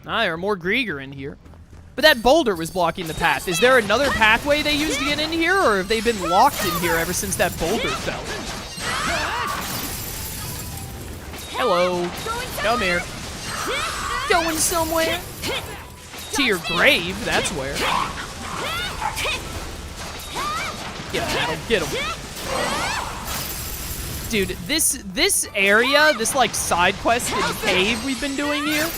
Ah, there are more Griegr in here. But that boulder was blocking the path. Is there another pathway they used to get in here, or have they been locked in here ever since that boulder fell? Hello. Come here. Going somewhere? To your grave, that's where. Get him, Adol. Get him. Dude, this area, this like side quest in cave we've been doing here,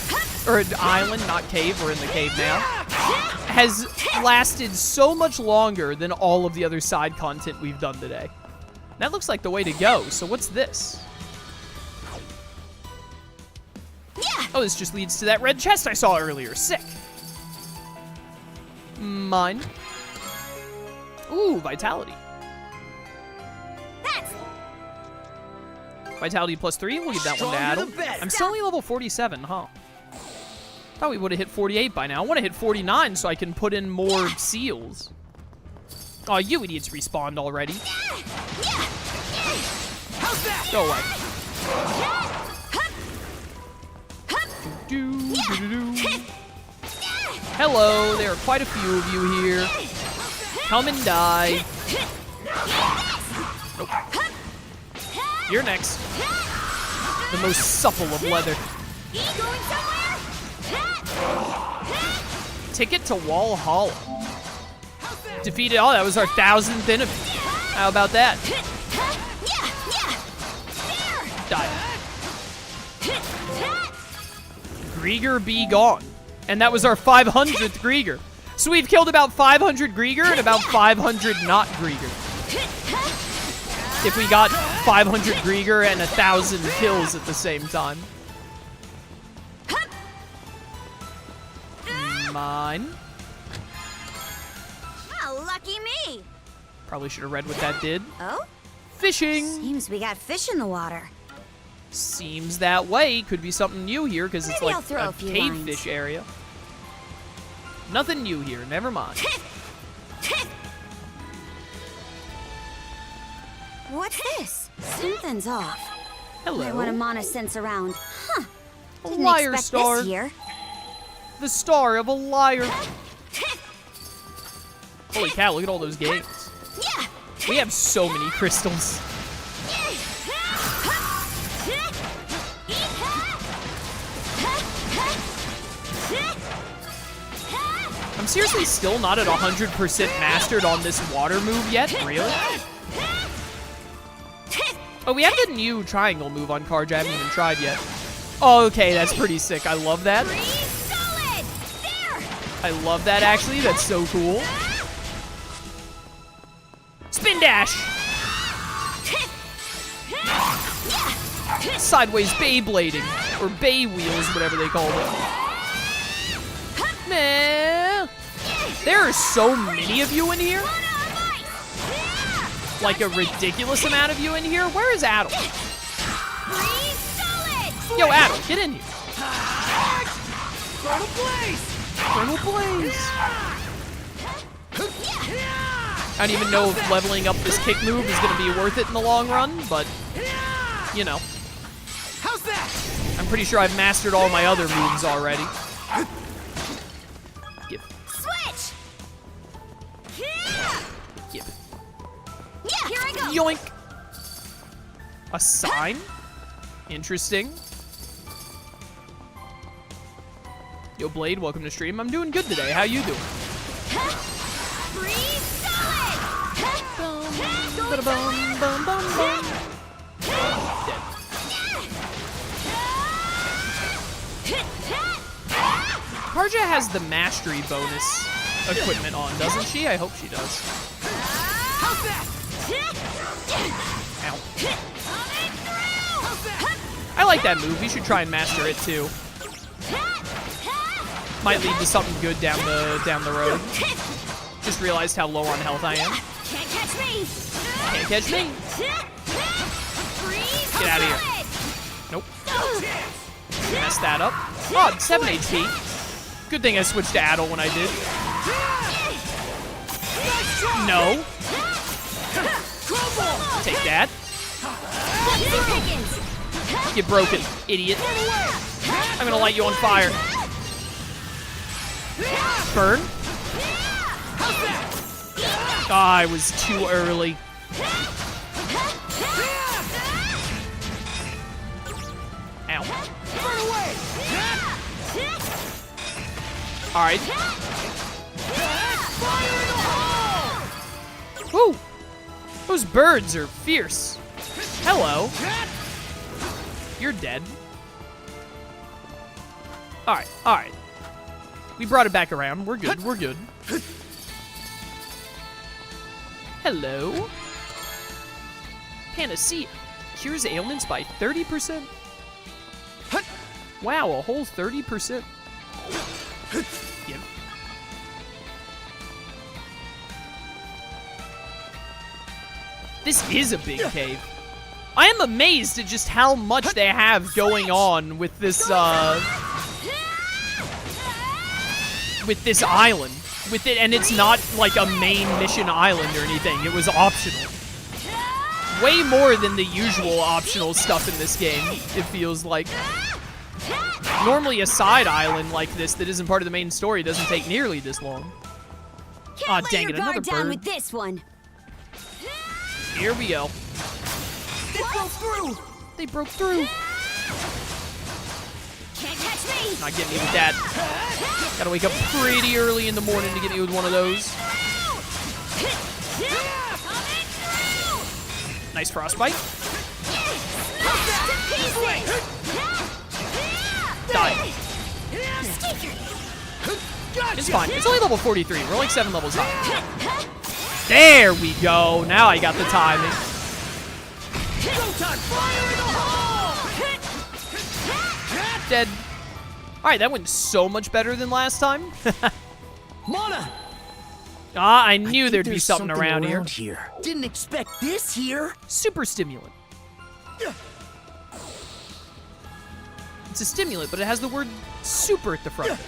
or island, not cave, we're in the cave now, has lasted so much longer than all of the other side content we've done today. That looks like the way to go. So what's this? Oh, this just leads to that red chest I saw earlier. Sick. Mine. Ooh, vitality. Vitality +3, we'll give that one to Adol. I'm still only level 47, huh? Thought we would have hit 48 by now. I want to hit 49 so I can put in more seals. Oh, you idiots respawned already. Go away. Hello, there are quite a few of you here. Come and die. Nope. You're next. The most supple of leather. Ticket to Walhalla. Defeated. Oh, that was our 1000th enemy. How about that? Die. Griegr be gone. And that was our 500th Griegr. So we've killed about 500 Griegr and about 500 not Griegr. If we got 500 Griegr and 1,000 kills at the same time. Mine. Oh, lucky me. Probably should have read what that did. Oh? Fishing. Seems we got fish in the water. Seems that way. Could be something new here because it's Maybe like I'll throw a few cave lines. fish area. Nothing new here. Never mind. What's this? Something's off. Hello. I want a mana sense around. Huh. A Didn't liar expect star. this here. The star of a liar. Holy cow, look at all those games. We have so many crystals. I'm seriously still not at 100% mastered on this water move yet. Really? Oh, we have the new triangle move on Karja. I haven't even tried yet. Oh, okay, that's pretty sick. I love that. I love that, actually. That's so cool. Spin dash! Sideways Beyblading. Or Bay wheels, whatever they call it. Nah. There are so many of you in here. Like a ridiculous amount of you in here. Where is Adol? Yo, Adol, get in here. Chrono Blaze. I don't even know if leveling up this kick move is going to be worth it in the long run, but, you know. How's that? I'm pretty sure I've mastered all my other moves already. Give. Switch. Give. Yeah, here I go. Yoink. A sign? Interesting. Yo, Blade, welcome to stream. I'm doing good today. How you doing? Freeze solid. Dead. Karja has the mastery bonus equipment on, doesn't she? I hope she does. Ow. I like that move. You should try and master it too. Might lead to something good down the road. Just realized how low on health I am. Can't catch me. Can't catch me. Get out of here. Nope. Messed that up. Oh, 7 HP. Good thing I switched to Adol when I did. No. Take that. Get broken, idiot. I'm gonna light you on fire. Burn. Ah, I was too early. Ow. Alright. Woo! Those birds are fierce. Hello. You're dead. Alright, alright. We brought it back around. We're good, we're good. Hello. Panacea. Cures ailments by 30%. Wow, a whole 30%. Yep. This is a big cave. I am amazed at just how much they have going on with this island. With it, and it's not like a main mission island or anything. It was optional. Way more than the usual optional stuff in this game, it feels like. Normally a side island like this that isn't part of the main story doesn't take nearly this long. Aw, dang it, another down bird. with this one. Here we go. They broke through! They broke through. Can't catch me. Not getting me with that. Gotta wake up pretty early in the morning to get me with one of those. Nice frostbite. Die. It's fine. It's only level 43. We're like 7 levels high. There we go. Now I got the timing. Dead. Alright, that went so much better than last time. Mana! Ah, I knew there'd be There's something around here. Didn't expect this here. Super stimulant. It's a stimulant, but it has the word super at the front of it.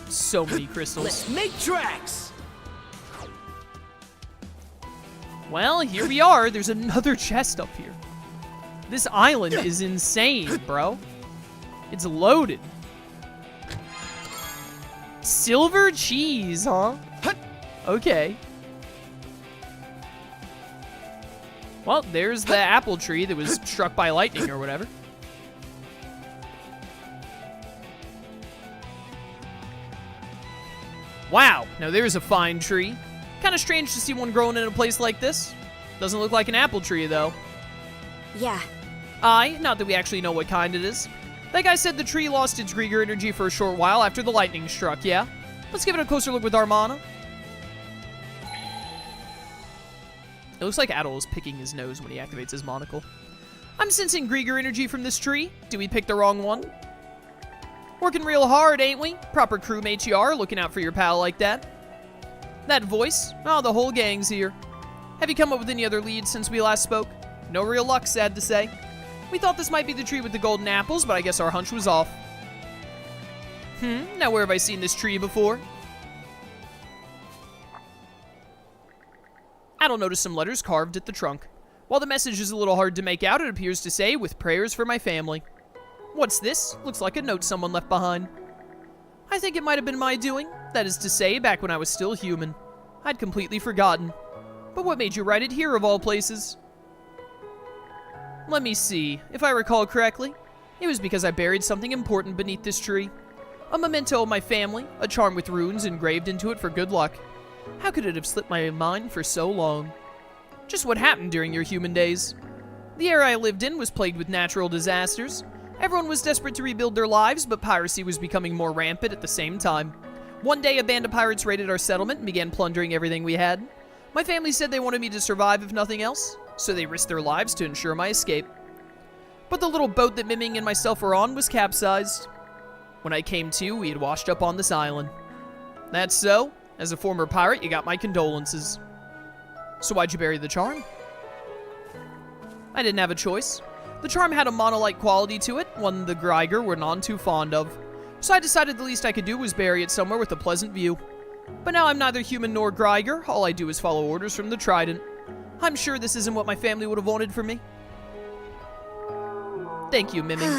So many crystals. Let's make tracks. Well, here we are. There's another chest up here. This island is insane, bro. It's loaded. Silver cheese, huh? Okay. Well, there's the apple tree that was struck by lightning or whatever. Wow, now there's a fine tree. Kind of strange to see one growing in a place like this. Doesn't look like an apple tree, though. Yeah. Aye, not that we actually know what kind it is. That guy said the tree lost its Griegr energy for a short while after the lightning struck, yeah? Let's give it a closer look with our mana. It looks like Adol is picking his nose when he activates his monocle. I'm sensing Griegr energy from this tree. Did we pick the wrong one? Working real hard, ain't we? Proper crewmates you are, looking out for your pal like that. That voice? Oh, the whole gang's here. Have you come up with any other leads since we last spoke? No real luck, sad to say. We thought this might be the tree with the golden apples, but I guess our hunch was off. Now where have I seen this tree before? Adol noticed some letters carved at the trunk. While the message is a little hard to make out, it appears to say, with prayers for my family. What's this? Looks like a note someone left behind. I think it might have been my doing. That is to say, back when I was still human. I'd completely forgotten. But what made you write it here of all places? Let me see. If I recall correctly, it was because I buried something important beneath this tree. A memento of my family, a charm with runes engraved into it for good luck. How could it have slipped my mind for so long? Just what happened during your human days. The era I lived in was plagued with natural disasters. Everyone was desperate to rebuild their lives, but piracy was becoming more rampant at the same time. One day, a band of pirates raided our settlement and began plundering everything we had. My family said they wanted me to survive if nothing else, so they risked their lives to ensure my escape. But the little boat that Miming and myself were on was capsized. When I came to, we had washed up on this island. That's so. As a former pirate, you got my condolences. So why'd you bury the charm? I didn't have a choice. The charm had a mana-like quality to it, one the Griegr were none too fond of. So I decided the least I could do was bury it somewhere with a pleasant view. But now I'm neither human nor Griegr. All I do is follow orders from the Trident. I'm sure this isn't what my family would have wanted for me. Thank you, Miming.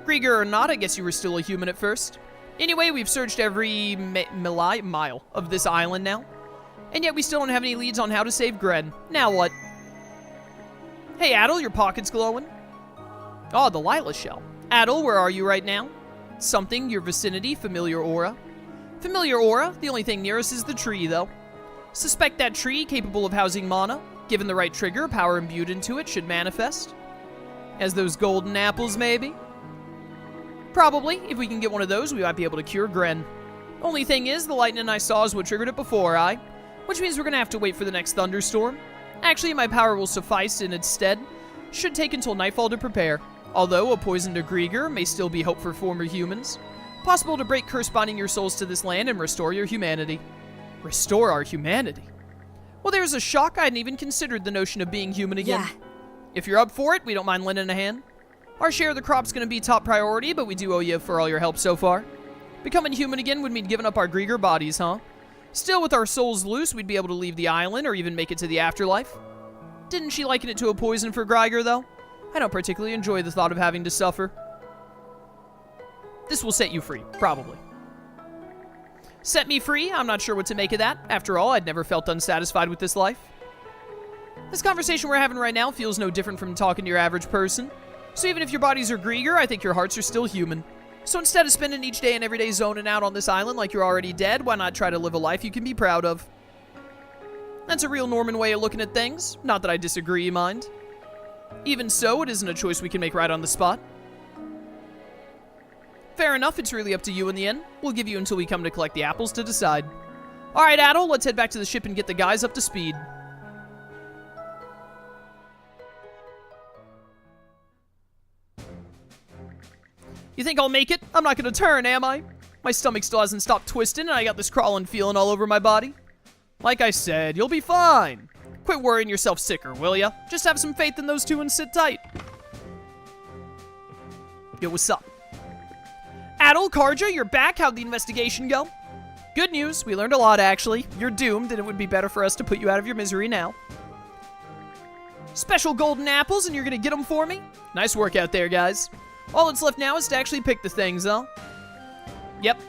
Griegr or not, I guess you were still a human at first. Anyway, we've searched every mile of this island now. And yet we still don't have any leads on how to save Gren. Now what? Hey, Adol, your pocket's glowing. Oh, the Lila shell. Adol, where are you right now? Something, your vicinity, familiar aura. Familiar aura, the only thing near us is the tree, though. Suspect that tree, capable of housing mana. Given the right trigger, power imbued into it should manifest. As those golden apples, maybe? Probably. If we can get one of those, we might be able to cure Gren. Only thing is, the lightning I saw is what triggered it before, which means we're gonna have to wait for the next thunderstorm. Actually, my power will suffice in its stead. Should take until nightfall to prepare. Although a poison to Griegr may still be hope for former humans. Possible to break curse binding your souls to this land and restore your humanity. Restore our humanity? Well, there's a shock I hadn't even considered the notion of being human again. Yeah. If you're up for it, we don't mind lending a hand. Our share of the crop's gonna be top priority, but we do owe you for all your help so far. Becoming human again would mean giving up our Griegr bodies, huh? Still, with our souls loose, we'd be able to leave the island or even make it to the afterlife. Didn't she liken it to a poison for Griegr, though? I don't particularly enjoy the thought of having to suffer. This will set you free, probably. Set me free? I'm not sure what to make of that. After all, I'd never felt unsatisfied with this life. This conversation we're having right now feels no different from talking to your average person. So even if your bodies are Griegr, I think your hearts are still human. So instead of spending each day and every day zoning out on this island like you're already dead, why not try to live a life you can be proud of? That's a real Norman way of looking at things. Not that I disagree, mind. Even so, it isn't a choice we can make right on the spot. Fair enough, it's really up to you in the end. We'll give you until we come to collect the apples to decide. Alright, Adol, let's head back to the ship and get the guys up to speed. You think I'll make it? I'm not gonna turn, am I? My stomach still hasn't stopped twisting, and I got this crawling feeling all over my body. Like I said, you'll be fine. Quit worrying yourself sicker, will ya? Just have some faith in those two and sit tight. Yo, what's up? Adol, Karja, you're back. How'd the investigation go? Good news. We learned a lot, actually. You're doomed, and it would be better for us to put you out of your misery now. Special golden apples, and you're gonna get them for me? Nice work out there, guys. All that's left now is to actually pick the things, huh? Yep.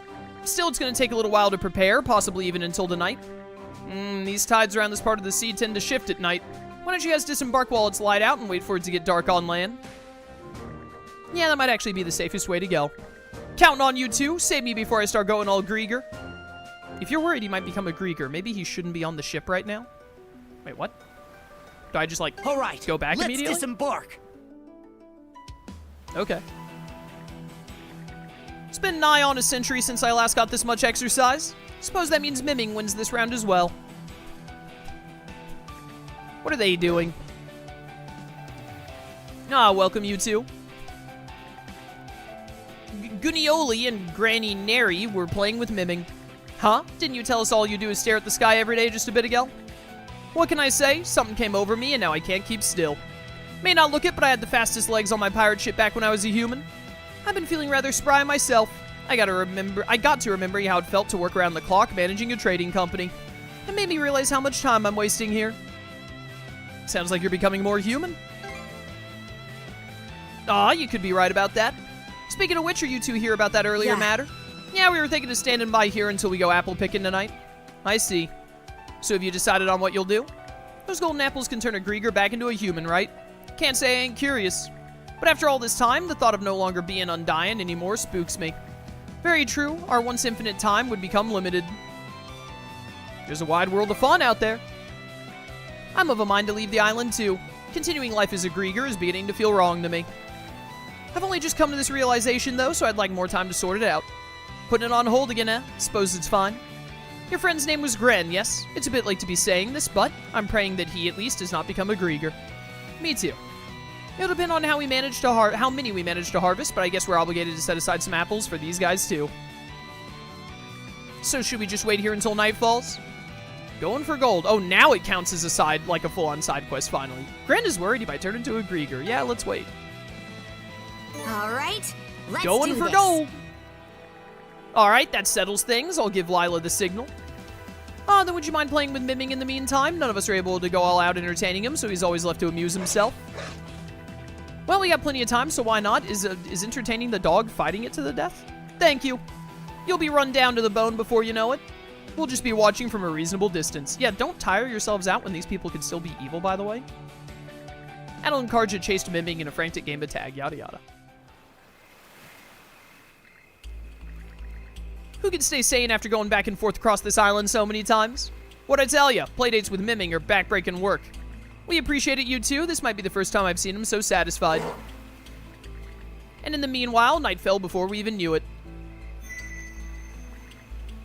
Still, it's gonna take a little while to prepare, possibly even until tonight. These tides around this part of the sea tend to shift at night. Why don't you guys disembark while it's light out and wait for it to get dark on land? Yeah, that might actually be the safest way to go. Counting on you two. Save me before I start going all Griegr. If you're worried he might become a Griegr, maybe he shouldn't be on the ship right now? Wait, what? Do I just, like, all right, go back immediately? Let's disembark. Okay. It's been nigh on a century since I last got this much exercise. Suppose that means Miming wins this round as well. What are they doing? Ah, welcome you two. Gunioli and Granny Neri were playing with Miming. Huh? Didn't you tell us all you do is stare at the sky every day just a bit ago? What can I say? Something came over me and now I can't keep still. May not look it, but I had the fastest legs on my pirate ship back when I was a human. I've been feeling rather spry myself. I got to remember how it felt to work around the clock managing a trading company. It made me realize how much time I'm wasting here. Sounds like you're becoming more human. Aw, you could be right about that. Speaking of which, are you two here about that earlier matter? Yeah, we were thinking of standing by here until we go apple picking tonight. I see. So have you decided on what you'll do? Those golden apples can turn a Griegr back into a human, right? Can't say I ain't curious. But after all this time, the thought of no longer being undying anymore spooks me. Very true, our once infinite time would become limited. There's a wide world of fun out there. I'm of a mind to leave the island too. Continuing life as a Griegr is beginning to feel wrong to me. I've only just come to this realization though, so I'd like more time to sort it out. Putting it on hold again, eh? Suppose it's fine. Your friend's name was Gren, yes? It's a bit late to be saying this, but I'm praying that he at least does not become a Griegr. Me too. It'll depend on how many we manage to harvest, but I guess we're obligated to set aside some apples for these guys too. So should we just wait here until night falls? Going for gold. Oh, now it counts as a full-on side quest finally. Gren is worried he might turn into a Griegr. Yeah, let's wait. All right, let's Going do for this. gold. All right, that settles things. I'll give Lila the signal. Oh, then would you mind playing with Miming in the meantime? None of us are able to go all out entertaining him, so he's always left to amuse himself. Well, we got plenty of time, so why not? Is entertaining the dog fighting it to the death? Thank you. You'll be run down to the bone before you know it. We'll just be watching from a reasonable distance. Yeah, don't tire yourselves out when these people could still be evil, by the way. Adol and Karja chased Miming in a frantic game of tag, yada yada. Who can stay sane after going back and forth across this island so many times? What'd I tell ya? Playdates with Miming are backbreaking work. We appreciate it, you two. This might be the first time I've seen him so satisfied. And in the meanwhile, night fell before we even knew it.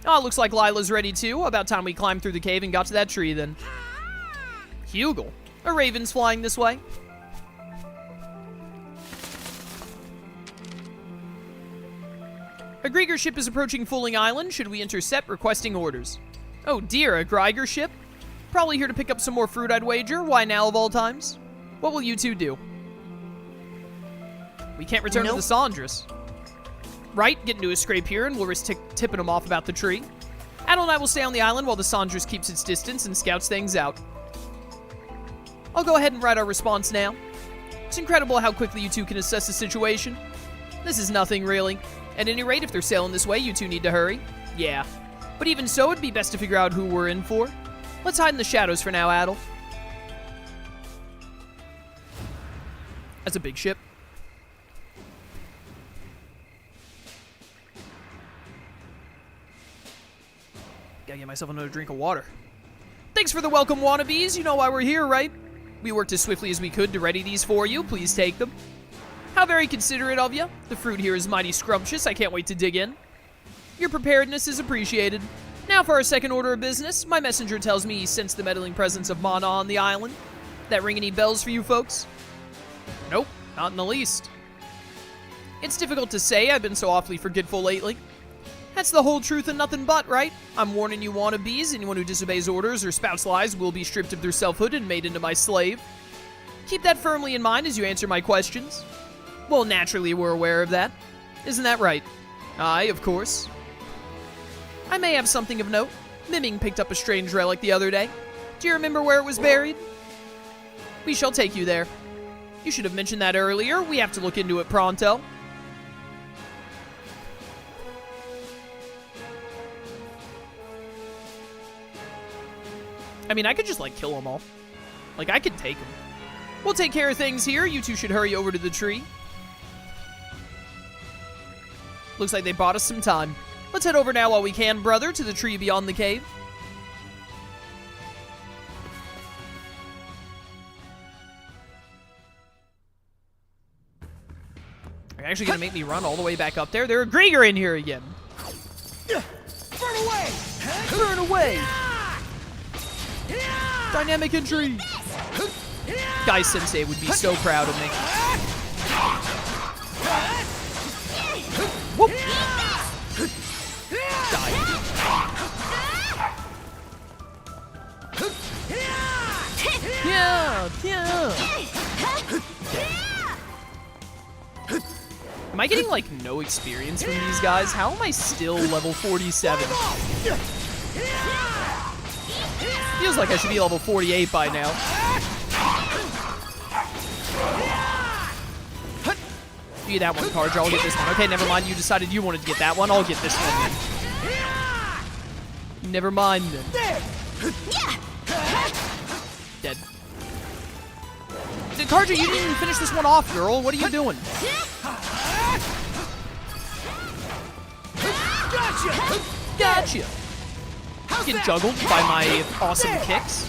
Oh, looks like Lila's ready too. About time we climbed through the cave and got to that tree then. Hugel. A raven's flying this way. A Griegr ship is approaching Fooling Island. Should we intercept? Requesting orders. Oh dear, a Griegr ship? Probably here to pick up some more fruit, I'd wager. Why now of all times? What will you two do? We can't return to the Sandras. Right, get into a scrape here and we'll risk tipping them off about the tree. Adol and I will stay on the island while the Sandras keeps its distance and scouts things out. I'll go ahead and write our response now. It's incredible how quickly you two can assess the situation. This is nothing, really. At any rate, if they're sailing this way, you two need to hurry. Yeah. But even so, it'd be best to figure out who we're in for. Let's hide in the shadows for now, Adol. That's a big ship. Gotta get myself another drink of water. Thanks for the welcome, wannabes. You know why we're here, right? We worked as swiftly as we could to ready these for you. Please take them. How very considerate of you. The fruit here is mighty scrumptious. I can't wait to dig in. Your preparedness is appreciated. Now for our second order of business. My messenger tells me he sensed the meddling presence of Mana on the island. That ring any bells for you folks? Nope, not in the least. It's difficult to say. I've been so awfully forgetful lately. That's the whole truth and nothing but, right? I'm warning you wannabes. Anyone who disobeys orders or spouts lies will be stripped of their selfhood and made into my slave. Keep that firmly in mind as you answer my questions. Well, naturally, we're aware of that. Isn't that right? Aye, of course. I may have something of note. Miming picked up a strange relic the other day. Do you remember where it was buried? We shall take you there. You should have mentioned that earlier. We have to look into it pronto. I mean, I could just, like, kill them all. Like, I could take them. We'll take care of things here. You two should hurry over to the tree. Looks like they bought us some time. Let's head over now while we can, brother, to the tree beyond the cave. Are you actually going to make me run all the way back up there? There are Griegr in here again. Burn away! Burn away! Dynamic entry! Guy Sensei would be so proud of me. Whoop! Die. Yeah! Am I getting, like, no experience from these guys? How am I still level 47? Feels like I should be level 48 by now. Give you that one, Karja. I'll get this one. Okay, never mind. You decided you wanted to get that one. I'll get this one then. Never mind then. Dead. Karja, you didn't even finish this one off, girl. What are you doing? Gotcha! Gotcha! Get juggled by my awesome kicks.